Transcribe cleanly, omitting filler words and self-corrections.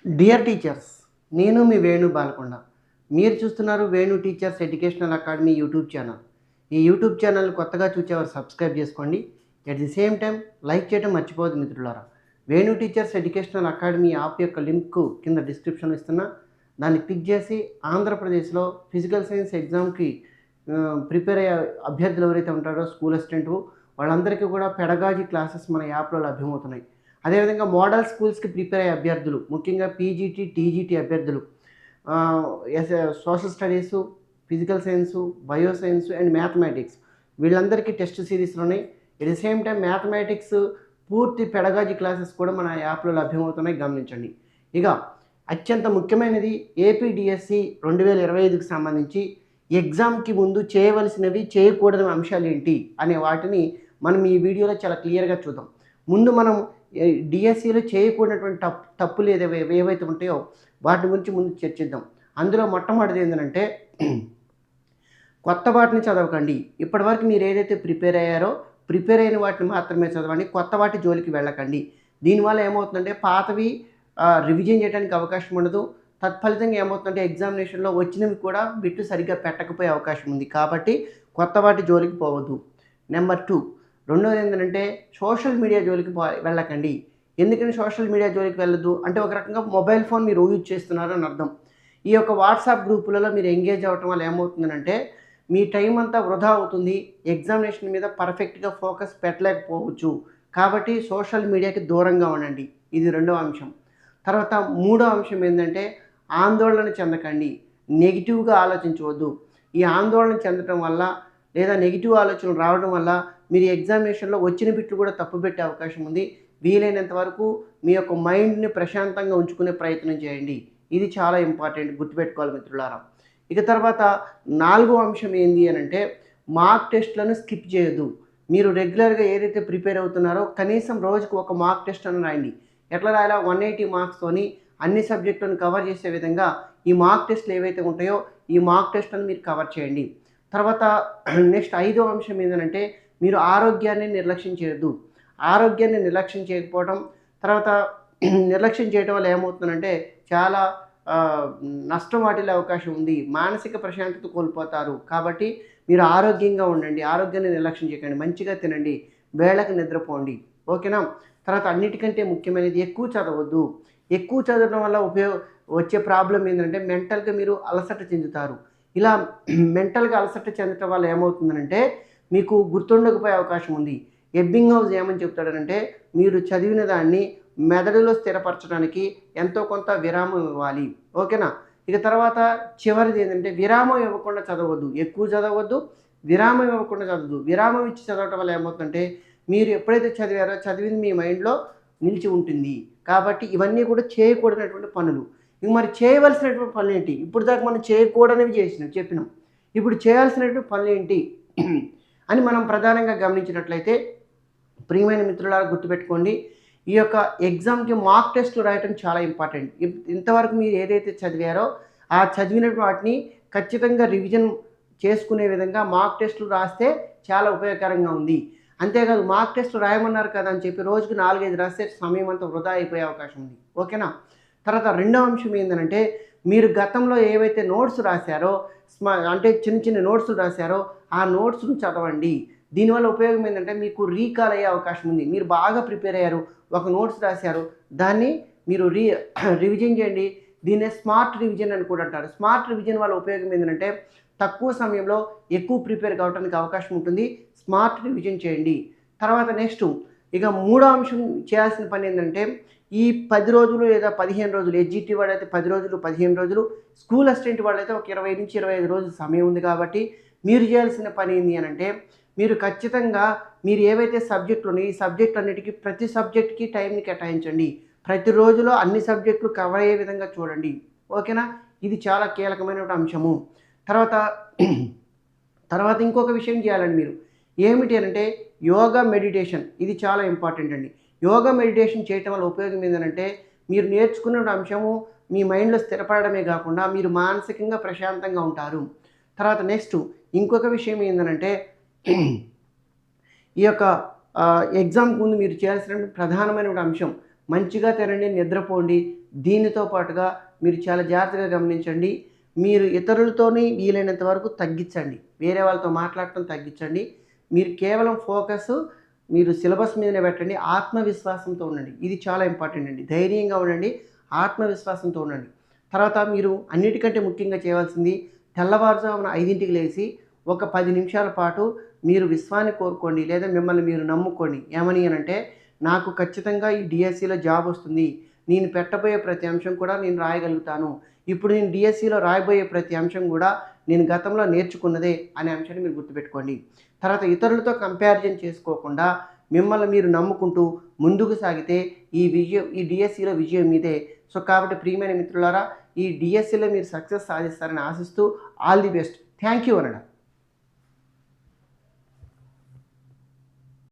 Dear teachers, నేను మీ వేణు బాలకొండ. మీరు చూస్తున్నారు Venu teachers educational academy YouTube channel. ఈ యూట్యూబ్ ఛానల్ కొత్తగా చూసేవారు సబ్స్క్రైబ్ చేసుకోండి. At the same time like చేయడం మర్చిపోవద్దు మిత్రులారా. Venu teachers educational academy app యొక్క లింక్ కింద డిస్క్రిప్షన్ ఇస్తున్నా. దాన్ని క్లిక్ చేసి ఆంధ్రప్రదేశ్లో ఫిజికల్ సైన్స్ ఎగ్జామ్కి ప్రిపేర్ అయ్యే అభ్యర్థులు ఎవరైతే ఉంటారో స్కూల్ అసిస్టెంట్ వాళ్ళందరికీ కూడా పెడగాజీ క్లాసెస్ మన యాప్లో లభ్యమవుతున్నాయి. అదేవిధంగా మోడల్ స్కూల్స్కి ప్రిపేర్ అయ్యే అభ్యర్థులు, ముఖ్యంగా పీజీటీ టీజీటీ అభ్యర్థులు, social studies, physical science, bio science and mathematics వీళ్ళందరికీ టెస్ట్ సిరీస్లు ఉన్నాయి. At the same time mathematics పూర్తి పెడగాజీ క్లాసెస్ కూడా మన యాప్లో లభ్యమవుతున్నాయి, గమనించండి. ఇక అత్యంత ముఖ్యమైనది ఏపీడిఎస్సి 2025కి సంబంధించి ఎగ్జామ్కి ముందు చేయవలసినవి చేయకూడని అంశాలు ఏంటి అనే వాటిని మనం ఈ వీడియోలో చాలా క్లియర్గా చూద్దాం. ముందు మనం డిఎస్సిలో చేయకూడనటువంటి తప్పులు ఏవైతే ఉంటాయో వాటి గురించి ముందు చర్చిద్దాం. అందులో మొట్టమొదటిది ఏంటంటే కొత్త వాటిని చదవకండి. ఇప్పటివరకు మీరు ఏదైతే ప్రిపేర్ అయ్యారో ప్రిపేర్ అయిన వాటిని మాత్రమే చదవండి, కొత్త వాటి జోలికి వెళ్ళకండి. దీనివల్ల ఏమవుతుందంటే పాతవి రివిజన్ చేయడానికి అవకాశం ఉండదు. తత్ఫలితంగా ఏమవుతుందంటే ఎగ్జామినేషన్లో వచ్చినవి కూడా బిట్టు సరిగ్గా పెట్టకపోయే అవకాశం ఉంది. కాబట్టి కొత్త వాటి జోలికి పోవద్దు. నెంబర్ 2, రెండోది ఏంటంటే సోషల్ మీడియా జోలికి వెళ్ళకండి. ఎందుకని సోషల్ మీడియా జోలికి వెళ్ళొద్దు అంటే ఒక రకంగా మొబైల్ ఫోన్ మీరు యూజ్ చేస్తున్నారు అని అర్థం. ఈ యొక్క వాట్సాప్ గ్రూపులలో మీరు ఎంగేజ్ అవ్వటం వల్ల ఏమవుతుందంటే మీ టైం అంతా వృధా అవుతుంది, ఎగ్జామినేషన్ మీద పర్ఫెక్ట్గా ఫోకస్ పెట్టలేకపోవచ్చు. కాబట్టి సోషల్ మీడియాకి దూరంగా ఉండండి. ఇది రెండవ అంశం. తర్వాత మూడో అంశం ఏంటంటే ఆందోళన చెందకండి, నెగిటివ్గా ఆలోచించవద్దు. ఈ ఆందోళన చెందటం వల్ల లేదా నెగిటివ్ ఆలోచనలు రావడం వల్ల మీరు ఎగ్జామినేషన్లో వచ్చిన బిట్లు కూడా తప్పు పెట్టే అవకాశం ఉంది. వీలైనంత వరకు మీ యొక్క మైండ్ని ప్రశాంతంగా ఉంచుకునే ప్రయత్నం చేయండి. ఇది చాలా ఇంపార్టెంట్, గుర్తుపెట్టుకోవాలి మిత్రులారా. ఇక తర్వాత నాలుగో అంశం ఏంటి అని అంటే మార్క్ టెస్ట్లను స్కిప్ చేయొద్దు. మీరు రెగ్యులర్గా ఏదైతే ప్రిపేర్ అవుతున్నారో కనీసం రోజుకు ఒక మార్క్ టెస్ట్ అని రాయండి. ఎట్లా రాయాలా? 180 మార్క్స్తోని అన్ని సబ్జెక్టులను కవర్ చేసే విధంగా ఈ మార్క్ టెస్ట్లు ఏవైతే ఉంటాయో ఈ మార్క్ టెస్ట్లను మీరు కవర్ చేయండి. తర్వాత నెక్స్ట్ ఐదో అంశం ఏంటంటే మీరు ఆరోగ్యాన్ని నిర్లక్ష్యం చేయొద్దు. ఆరోగ్యాన్ని నిర్లక్ష్యం చేయకపోవడం, తర్వాత నిర్లక్ష్యం చేయడం వల్ల ఏమవుతుందంటే చాలా నష్టం వాటిల్లే అవకాశం ఉంది, మానసిక ప్రశాంతత కోల్పోతారు. కాబట్టి మీరు ఆరోగ్యంగా ఉండండి, ఆరోగ్యాన్ని నిర్లక్ష్యం చేయకండి, మంచిగా తినండి, వేళకు నిద్రపోండి, ఓకేనా. తర్వాత అన్నిటికంటే ముఖ్యమైనది ఎక్కువ చదవద్దు. ఎక్కువ చదవడం వల్ల వచ్చే ప్రాబ్లం ఏంటంటే మెంటల్గా మీరు అలసట చెందుతారు. ఇలా మెంటల్గా అలసట చెందటం వల్ల ఏమవుతుందంటే మీకు గుర్తుండకపోయే అవకాశం ఉంది. ఎబ్బింగ్హౌస్ ఏమని చెప్తాడనంటే మీరు చదివిన దాన్ని మెదడులో స్థిరపరచడానికి ఎంతో కొంత విరామం ఇవ్వాలి, ఓకేనా. ఇక తర్వాత చివరిది ఏంటంటే విరామం ఇవ్వకుండా చదవద్దు, ఎక్కువ చదవద్దు, విరామం ఇవ్వకుండా చదవద్దు. విరామం ఇచ్చి చదవటం వల్ల ఏమవుతుందంటే మీరు ఎప్పుడైతే చదివారో చదివింది మీ మైండ్లో నిలిచి ఉంటుంది. కాబట్టి ఇవన్నీ కూడా చేయకూడనటువంటి పనులు. ఇంక మరి చేయవలసినటువంటి పనులు ఏంటి? ఇప్పుడు దాకా మనం చేయకూడనివి చెప్పినాం. ఇప్పుడు చేయాల్సినటువంటి పనులు ఏంటి అని మనం ప్రధానంగా గమనించినట్లయితే ప్రియమైన మిత్రులారా గుర్తుపెట్టుకోండి, ఈ యొక్క ఎగ్జామ్కి మార్క్ టెస్ట్లు రాయటం చాలా ఇంపార్టెంట్. ఇంతవరకు మీరు ఏదైతే చదివారో ఆ చదివిన వాటిని ఖచ్చితంగా రివిజన్ చేసుకునే విధంగా మార్క్ టెస్టులు రాస్తే చాలా ఉపయోగకరంగా ఉంది. అంతేకాదు మార్క్ టెస్ట్ రాయమన్నారు కదా అని చెప్పి రోజుకు 4-5 రాస్తే సమయం అంతా వృధా అయిపోయే అవకాశం ఉంది, ఓకేనా. తర్వాత రెండో అంశం ఏంటంటే మీరు గతంలో ఏవైతే నోట్స్ రాశారో అంటే చిన్న చిన్న నోట్స్లు రాశారో ఆ నోట్స్ను చదవండి. దీనివల్ల ఉపయోగం ఏంటంటే మీకు రీకాల్ అయ్యే అవకాశం ఉంది. మీరు బాగా ప్రిపేర్ అయ్యారు, ఒక నోట్స్ రాశారు, దాన్ని మీరు రివిజన్ చేయండి. దీన్నే స్మార్ట్ రివిజన్ అని కూడా అంటారు. స్మార్ట్ రివిజన్ వల్ల ఉపయోగం ఏంటంటే తక్కువ సమయంలో ఎక్కువ ప్రిపేర్ కావడానికి అవకాశం ఉంటుంది. స్మార్ట్ రివిజన్ చేయండి. తర్వాత నెక్స్ట్ ఇక మూడో అంశం చేయాల్సిన పని ఏంటంటే ఈ 10 రోజులు లేదా 15 రోజులు, ఎస్జిటి వాళ్ళైతే 10 రోజులు 15 రోజులు, స్కూల్ అసిస్టెంట్ వాళ్ళైతే ఒక 20 నుంచి 25 రోజులు సమయం ఉంది. కాబట్టి మీరు చేయాల్సిన పని ఏంటి అని అంటే మీరు ఖచ్చితంగా మీరు ఏవైతే సబ్జెక్టులు ఉన్నాయో ఈ సబ్జెక్టు అన్నిటికీ ప్రతి సబ్జెక్ట్కి టైంని కేటాయించండి. ప్రతి రోజులో అన్ని సబ్జెక్టులు కవర్ అయ్యే విధంగా చూడండి, ఓకేనా. ఇది చాలా కీలకమైన అంశము. తర్వాత ఇంకొక విషయం చేయాలండి మీరు. ఏమిటి అంటే యోగా మెడిటేషన్, ఇది చాలా ఇంపార్టెంట్ అండి. యోగా మెడిటేషన్ చేయటం వల్ల ఉపయోగం ఏంటంటే మీరు నేర్చుకున్న అంశము మీ మైండ్లో స్థిరపడమే కాకుండా మీరు మానసికంగా ప్రశాంతంగా ఉంటారు. తర్వాత నెక్స్ట్ ఇంకొక విషయం ఏంటంటే ఈ యొక్క ఎగ్జామ్కి ముందు మీరు చేయాల్సిన ప్రధానమైన అంశం మంచిగా తినండి, నిద్రపోండి, దీనితో పాటుగా మీరు చాలా జాగ్రత్తగా గమనించండి. మీరు ఇతరులతోని వీలైనంత వరకు తగ్గించండి. వేరే వాళ్ళతో మాట్లాడటం తగ్గించండి. మీరు కేవలం మీరు సిలబస్ మీదనే పెట్టండి. ఆత్మవిశ్వాసంతో ఉండండి. ఇది చాలా ఇంపార్టెంట్ అండి. ధైర్యంగా ఉండండి. ఆత్మవిశ్వాసంతో ఉండండి. తర్వాత మీరు అన్నిటికంటే ముఖ్యంగా చేయవలసింది తెల్లవారుజామున 5కి లేచి ఒక 10 నిమిషాల పాటు మీరు విశ్వాన్ని కోరుకోండి. లేదా మిమ్మల్ని మీరు నమ్ముకోండి. ఏమని అనంటే, నాకు ఖచ్చితంగా ఈ డిఎస్సిలో జాబ్ వస్తుంది. నేను పెట్టబోయే ప్రతి అంశం కూడా నేను రాయగలుగుతాను. ఇప్పుడు నేను డిఎస్సిలో రాయబోయే ప్రతి అంశం కూడా నేను గతంలో నేర్చుకున్నదే అనే అంశాన్ని మీరు గుర్తుపెట్టుకోండి. తర్వాత ఇతరులతో కంపారిజన్ చేసుకోకుండా మిమ్మల్ని మీరు నమ్ముకుంటూ ముందుకు సాగితే ఈ డిఎస్సిలో విజయం మీదే. సో కాబట్టి ప్రియమైన మిత్రులారా, ఈ డిఎస్సిలో మీరు సక్సెస్ సాధిస్తారని ఆశిస్తూ all the best. Thank you అనడా.